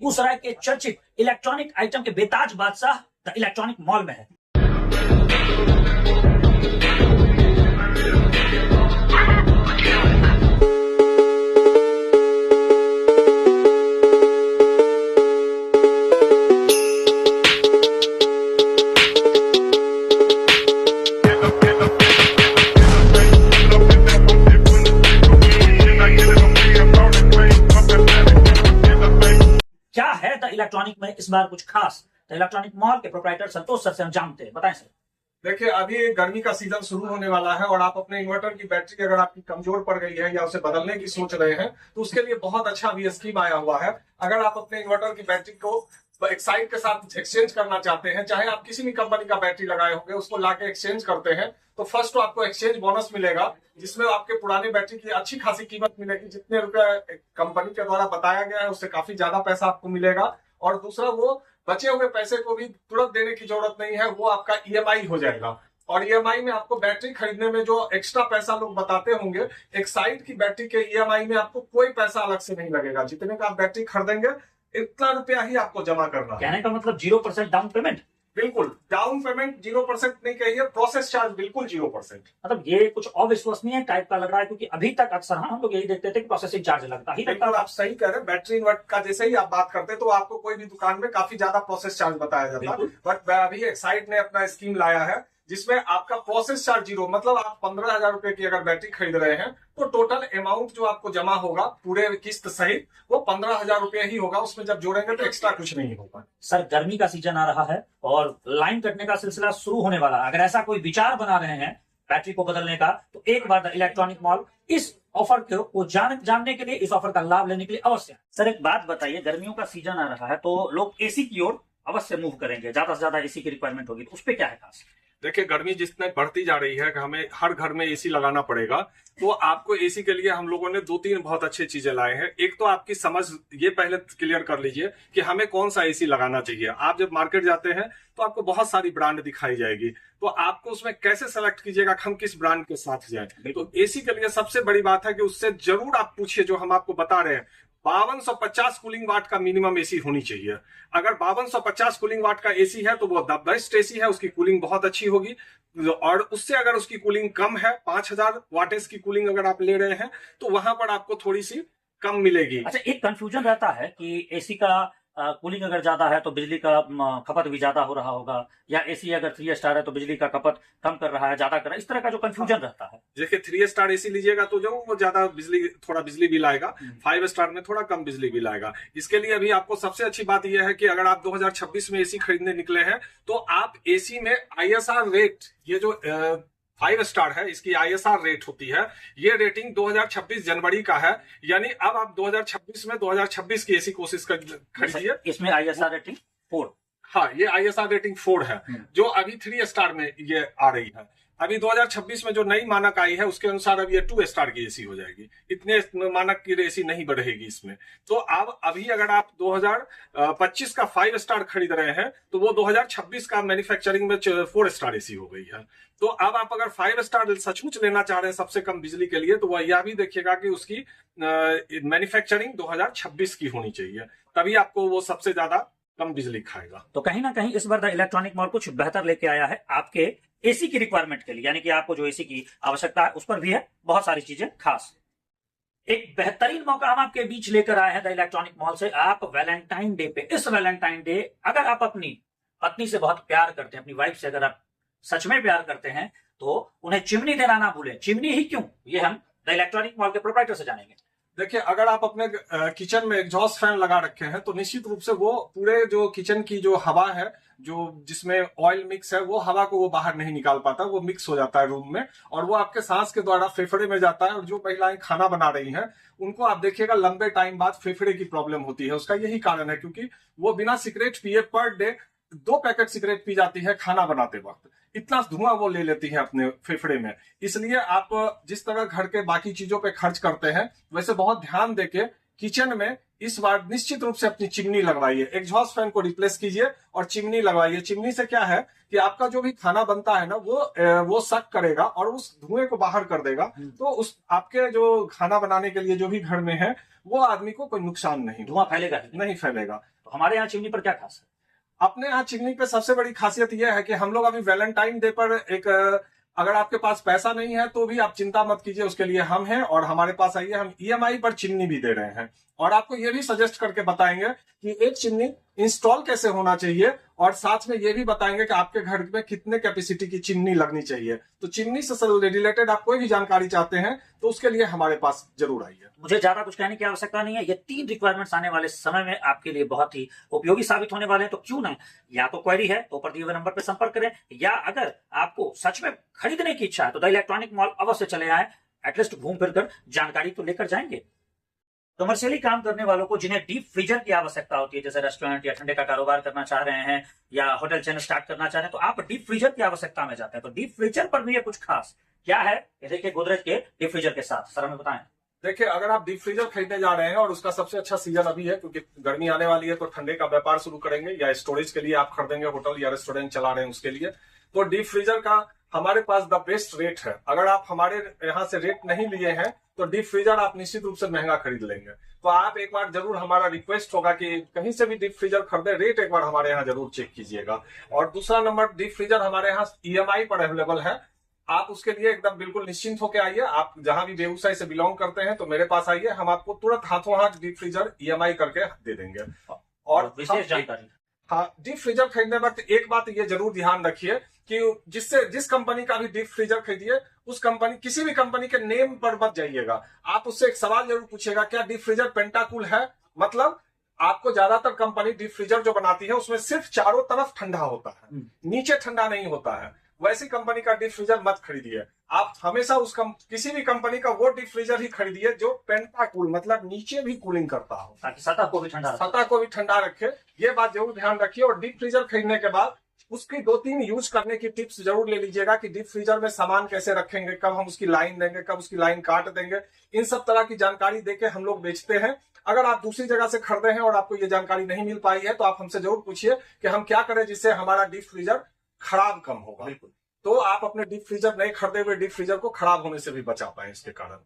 बेगूसराय के चर्चित electronic item के बेताज बादशाह द इलेक्ट्रॉनिक मॉल में है। क्या है द इलेक्ट्रॉनिक में इस बार कुछ खास? द इलेक्ट्रॉनिक मॉल के प्रोप्राइटर संतोष सर से हम जानते हैं, बताएं सर। देखिए, अभी गर्मी का सीजन शुरू होने वाला है और आप अपने इन्वर्टर की बैटरी अगर आपकी कमजोर पड़ गई है या उसे बदलने की सोच रहे हैं तो उसके लिए बहुत अच्छा अभी स्कीम आया हुआ है। अगर आप अपने इन्वर्टर की बैटरी को एक्साइड के साथ एक्सचेंज करना चाहते हैं, चाहे आप किसी भी कंपनी का बैटरी लगाए होंगे, उसको लाके एक्सचेंज करते हैं तो फर्स्ट तो आपको एक्सचेंज बोनस मिलेगा, जिसमें आपके पुराने बैटरी की अच्छी खासी कीमत मिलेगी। जितने रुपए कंपनी के द्वारा बताया गया है उससे काफी ज्यादा पैसा आपको मिलेगा। और दूसरा, वो बचे हुए पैसे को भी तुरंत देने की जरूरत नहीं है, वो आपका ईएमआई हो जाएगा। और ईएमआई में आपको बैटरी खरीदने में जो एक्स्ट्रा पैसा लोग बताते होंगे, एक्साइड की बैटरी के ईएमआई में आपको कोई पैसा अलग से नहीं लगेगा। जितने का आप बैटरी खरीदेंगे इतना रुपया ही आपको जमा करना है। कहने का मतलब 0% डाउन पेमेंट? बिल्कुल, डाउन पेमेंट 0% नहीं कहिए, प्रोसेस चार्ज बिल्कुल 0%। मतलब ये कुछ अविश्वसनीय टाइप का लग रहा है, क्योंकि अभी तक अक्सर हम लोग यही देखते थे कि प्रोसेसिंग चार्ज लगता ही लगता। आप सही कह रहे हैं, बैटरी इन्वर्टर का जैसे ही आप बात करते हैं तो आपको कोई भी दुकान में काफी ज्यादा प्रोसेस चार्ज बताया जाता है, बट अभी एक्साइड ने अपना स्कीम लाया है जिसमें आपका प्रोसेस चार्ज 0, मतलब आप 15,000 रुपए की अगर बैटरी खरीद रहे हैं तो टोटल अमाउंट जो आपको जमा होगा पूरे किस्त सहित वो 15,000 रुपए ही होगा। उसमें जब जोड़ेंगे तो एक्स्ट्रा कुछ नहीं होगा। सर, गर्मी का सीजन आ रहा है और लाइन कटने का सिलसिला शुरू होने वाला है। अगर ऐसा कोई विचार बना रहे हैं बैटरी को बदलने का तो एक बार द इलेक्ट्रॉनिक मॉल इस ऑफर को जानने के लिए, इस ऑफर का लाभ लेने के लिए अवश्य। सर, एक बात बताइए, गर्मियों का सीजन आ रहा है तो लोग एसी की ओर अवश्य मूव करेंगे, ज्यादा से ज्यादा एसी की रिक्वायरमेंट होगी, तो उस पर क्या है खास? देखिए, गर्मी जितने बढ़ती जा रही है कि हमें हर घर में एसी लगाना पड़ेगा, तो आपको एसी के लिए हम लोगों ने 2-3 बहुत अच्छी चीजें लाए हैं। एक तो आपकी समझ ये पहले क्लियर कर लीजिए कि हमें कौन सा एसी लगाना चाहिए। आप जब मार्केट जाते हैं तो आपको बहुत सारी ब्रांड दिखाई जाएगी, तो आपको उसमें कैसे सेलेक्ट कीजिएगा कि हम किस ब्रांड के साथ जाए। तो एसी के लिए सबसे बड़ी बात है कि उससे जरूर आप पूछिए, जो हम आपको बता रहे हैं 5250 कूलिंग वाट का मिनिमम एसी होनी चाहिए। अगर 5250 कूलिंग वाट का एसी है तो वो द बेस्ट एसी है, उसकी कूलिंग बहुत अच्छी होगी। और उससे अगर उसकी कूलिंग कम है, 5000 वाटेज की कूलिंग अगर आप ले रहे हैं तो वहां पर आपको थोड़ी सी कम मिलेगी। अच्छा, एक कंफ्यूजन रहता है कि एसी का कूलिंग अगर ज्यादा है तो बिजली का खपत भी ज्यादा हो रहा होगा, या एसी अगर 3 स्टार है तो बिजली का खपत कम कर रहा है, ज्यादा कर रहा है, इस तरह का जो कंफ्यूजन रहता है। देखिए, 3 स्टार एसी लीजिएगा तो जो वो ज्यादा थोड़ा बिजली बिल आएगा, 5 स्टार में थोड़ा कम बिजली बिल आएगा। इसके लिए अभी आपको सबसे अच्छी बात यह है कि अगर आप 2026 में एसी खरीदने निकले हैं तो आप एसी में ISR रेट, ये जो 5 स्टार है, इसकी ISR रेट होती है, ये रेटिंग 2026 जनवरी का है। यानी अब आप 2026 में 2026 की एसी कोशिश खरीदिए। इसमें ISR रेटिंग 4। हाँ, ये ISR रेटिंग 4 है, जो अभी 3 स्टार में ये आ रही है। अभी 2026 में जो नई मानक आई है उसके अनुसार अब ये 2 स्टार की एसी हो जाएगी। इतने मानक की एसी नहीं बढ़ेगी इसमें। तो अब अभी अगर आप 2025 का 5 स्टार खरीद रहे हैं तो वो 2026 का मैन्युफैक्चरिंग में 4 स्टार एसी हो गई है। तो अब आप अगर 5 स्टार सचमुच लेना चाह रहे हैं सबसे कम बिजली के लिए, तो वह यह भी देखिएगा कि उसकी मैन्युफैक्चरिंग 2026 की होनी चाहिए, तभी आपको वो सबसे ज्यादा कम बिजली खाएगा। तो कहीं ना कहीं इस बार द इलेक्ट्रॉनिक मॉल कुछ बेहतर लेके आया है आपके एसी की रिक्वायरमेंट के लिए, यानी कि आपको जो एसी की आवश्यकता है उस पर भी है बहुत सारी चीजें खास। एक बेहतरीन मौका हम आपके बीच लेकर आए हैं द इलेक्ट्रॉनिक मॉल से। आप वैलेंटाइन डे पे, इस वैलेंटाइन डे अगर आप अपनी पत्नी से बहुत प्यार करते हैं, अपनी वाइफ से अगर आप सच में प्यार करते हैं तो उन्हें चिमनी देना ना भूलें। चिमनी ही क्यों, ये हम द इलेक्ट्रॉनिक मॉल के प्रोप्राइटर से जानेंगे। देखिए, अगर आप अपने किचन में एग्जॉस्ट फैन लगा रखे हैं तो निश्चित रूप से वो पूरे जो किचन की जो हवा है, जो जिसमें ऑयल मिक्स है, वो हवा को वो बाहर नहीं निकाल पाता, वो मिक्स हो जाता है रूम में और वो आपके सांस के द्वारा फेफड़े में जाता है। और जो महिलाएं खाना बना रही हैं उनको आप देखिएगा लंबे टाइम बाद फेफड़े की प्रॉब्लम होती है। उसका यही कारण है क्योंकि वो बिना सिगरेट पिए per day 2 packet cigarette P जाती है खाना बनाते वक्त। इतना धुआं वो ले लेती है अपने फेफड़े में। इसलिए आप जिस तरह घर के बाकी चीजों पे खर्च करते हैं वैसे बहुत ध्यान देके किचन में इस बार निश्चित रूप से अपनी चिमनी लगवाइए, एग्जॉस्ट फैन को रिप्लेस कीजिए और चिमनी लगवाइए। चिमनी से क्या है कि आपका जो भी खाना बनता है ना वो सक करेगा और उस धुएं को बाहर कर देगा। तो उस आपके जो खाना बनाने के लिए जो भी घर में है वो आदमी को कोई नुकसान नहीं, धुआं फैलेगा नहीं फैलेगा। तो हमारे यहाँ चिमनी पर क्या खास है? अपने यहाँ चिमनी पे सबसे बड़ी खासियत यह है कि हम लोग अभी वैलेंटाइन डे पर एक, अगर आपके पास पैसा नहीं है तो भी आप चिंता मत कीजिए, उसके लिए हम हैं और हमारे पास आइए, हम ईएमआई पर चिमनी भी दे रहे हैं और आपको ये भी सजेस्ट करके बताएंगे कि एक चिमनी इंस्टॉल कैसे होना चाहिए और साथ में ये भी बताएंगे कि आपके घर में कितने कैपेसिटी की चिमनी लगनी चाहिए। तो चिमनी से रिलेटेड आप कोई भी जानकारी चाहते हैं तो उसके लिए हमारे पास जरूर आइए। मुझे ज्यादा कुछ कहने की आवश्यकता नहीं है, ये 3 रिक्वायरमेंट्स आने वाले समय में आपके लिए बहुत ही उपयोगी साबित होने वाले हैं। तो क्यों ना, या तो क्वेरी है तो ऊपर दिए हुए नंबर पर संपर्क करें, या अगर आपको सच में खरीदने की इच्छा है तो द इलेक्ट्रॉनिक मॉल अवश्य चले आए, एटलीस्ट घूम फिर कर जानकारी तो लेकर जाएंगे। कमर्शियली काम करने वालों को जिन्हें डीप फ्रीजर की आवश्यकता होती है, जैसे रेस्टोरेंट या ठंडे का कारोबार करना चाह रहे हैं या होटल चेन स्टार्ट करना चाह रहे हैं, तो आप डीप फ्रीजर की आवश्यकता में जाते हैं। तो डीप फ्रीजर पर भी है कुछ खास, क्या है ये देखिए गोदरेज के डीप फ्रीजर के साथ। सर हमें बताएं। देखिए, अगर आप डीप फ्रीजर खरीदने जा रहे हैं और उसका सबसे अच्छा सीजन अभी है क्योंकि गर्मी आने वाली है, तो ठंडे का व्यापार शुरू करेंगे या स्टोरेज के लिए आप खरीदेंगे, होटल या रेस्टोरेंट चला रहे हैं उसके लिए, तो डीप फ्रीजर का हमारे पास द बेस्ट रेट है। अगर आप हमारे यहाँ से रेट नहीं लिए हैं तो डीप फ्रीजर आप निश्चित रूप से महंगा खरीद लेंगे। तो आप एक बार जरूर, हमारा रिक्वेस्ट होगा कि कहीं से भी डीप फ्रीजर खरीदे, रेट एक बार हमारे यहाँ जरूर चेक कीजिएगा। और दूसरा नंबर, डीप फ्रीजर हमारे यहाँ ईएमआई पर अवेलेबल है, आप उसके लिए एकदम बिल्कुल निश्चिंत होकर आइए। आप जहां भी बेगूसराय से बिलोंग करते हैं तो मेरे पास आइए, हम आपको तुरंत हाथों हाथ डीप फ्रीजर ईएमआई करके दे देंगे। और विशेष जानकारी, हाँ, डीप फ्रीजर खरीदने वक्त एक बात ये जरूर ध्यान रखिए कि जिस कंपनी का भी डीप फ्रीजर खरीदिए, उस कंपनी, किसी भी कंपनी के नेम पर मत जाइएगा। आप उससे एक सवाल जरूर पूछिएगा, क्या डीप फ्रीजर पेंटाकूल है? मतलब आपको ज्यादातर कंपनी डीप फ्रीजर जो बनाती है उसमें सिर्फ चारों तरफ ठंडा होता है, नीचे ठंडा नहीं होता है। वैसी कंपनी का डीप फ्रीजर मत खरीदिए। आप हमेशा किसी भी कंपनी का वो डीप फ्रीजर ही खरीदिए जो पेंटाकूल, मतलब नीचे भी कूलिंग करता हो, ताकि सतह को भी ठंडा रखे। ये बात जरूर ध्यान रखिए। और डीप फ्रीजर खरीदने के बाद उसकी 2-3 यूज करने की टिप्स जरूर ले लीजिएगा कि डीप फ्रीजर में सामान कैसे रखेंगे, कब हम उसकी लाइन देंगे, कब उसकी लाइन काट देंगे। इन सब तरह की जानकारी देके हम लोग बेचते हैं। अगर आप दूसरी जगह से खरीदे हैं और आपको ये जानकारी नहीं मिल पाई है तो आप हमसे जरूर पूछिए कि हम क्या करें जिससे हमारा डीप फ्रीजर खराब कम होगा। तो आप अपने डीप फ्रीजर, नए खरीदे हुए डीप फ्रीजर को खराब होने से भी बचा पाए इसके कारण।